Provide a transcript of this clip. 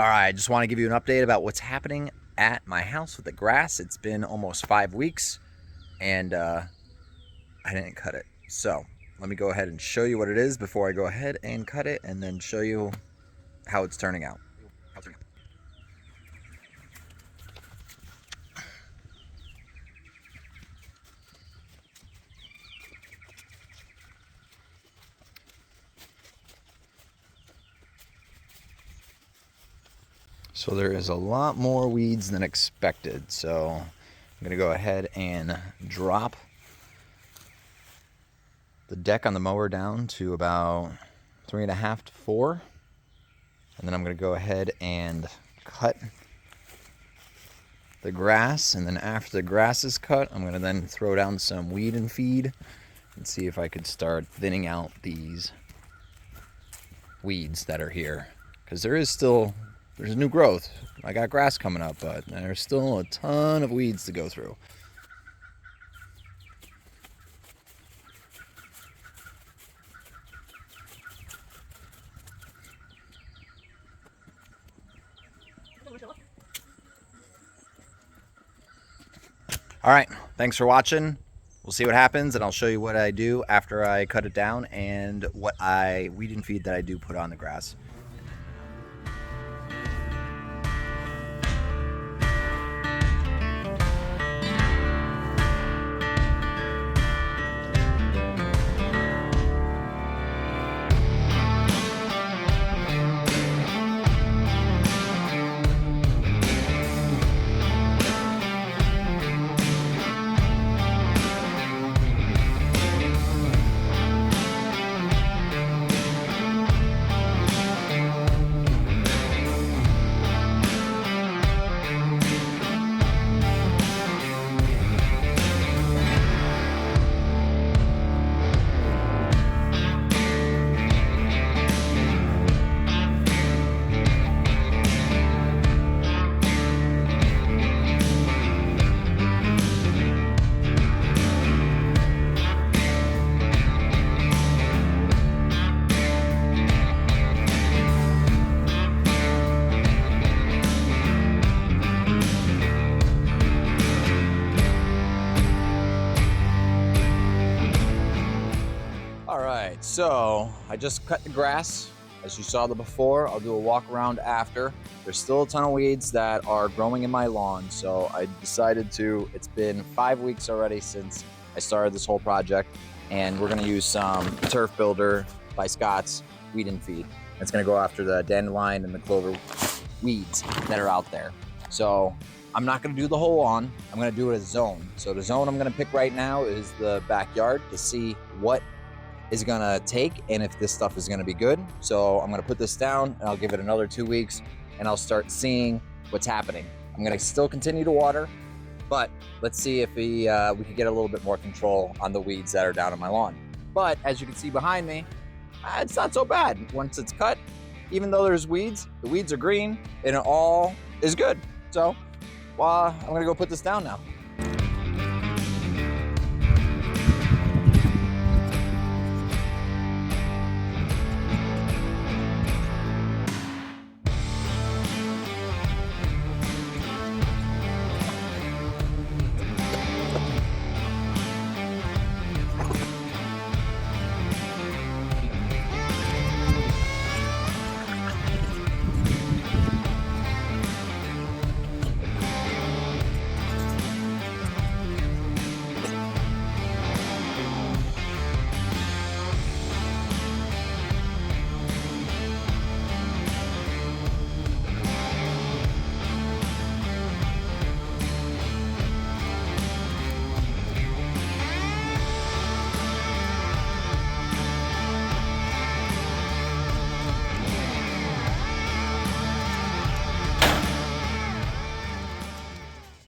All right, just want to give you an update about what's happening at my house with the grass. It's been almost 5 weeks and I didn't cut it. So let me go ahead and show you what it is before I go ahead and cut it, and then show you how it's turning out. So there is a lot more weeds than expected. So I'm gonna go ahead and drop the deck on the mower down to about 3.5 to 4. And then I'm gonna go ahead and cut the grass. And then after the grass is cut, I'm gonna then throw down some weed and feed and see if I could start thinning out these weeds that are here. Because there's new growth. I got grass coming up, but there's still a ton of weeds to go through. All right, thanks for watching. We'll see what happens, and I'll show you what I do after I cut it down and what weed and feed that I do put on the grass. Alright, so I just cut the grass. As you saw before, I'll do a walk around after. There's still a ton of weeds that are growing in my lawn, so I decided to, it's been 5 weeks already since I started this whole project, and we're gonna use some Turf Builder by Scott's weed and feed. It's gonna go after the dandelion and the clover weeds that are out there. So I'm not gonna do the whole lawn, I'm gonna do it a zone. So the zone I'm gonna pick right now is the backyard to see what is gonna take and if this stuff is gonna be good. So I'm gonna put this down and I'll give it another 2 weeks and I'll start seeing what's happening. I'm gonna still continue to water, but let's see if we can get a little bit more control on the weeds that are down on my lawn. But as you can see behind me, it's not so bad. Once it's cut, even though there's weeds, the weeds are green and it all is good. So I'm gonna go put this down now.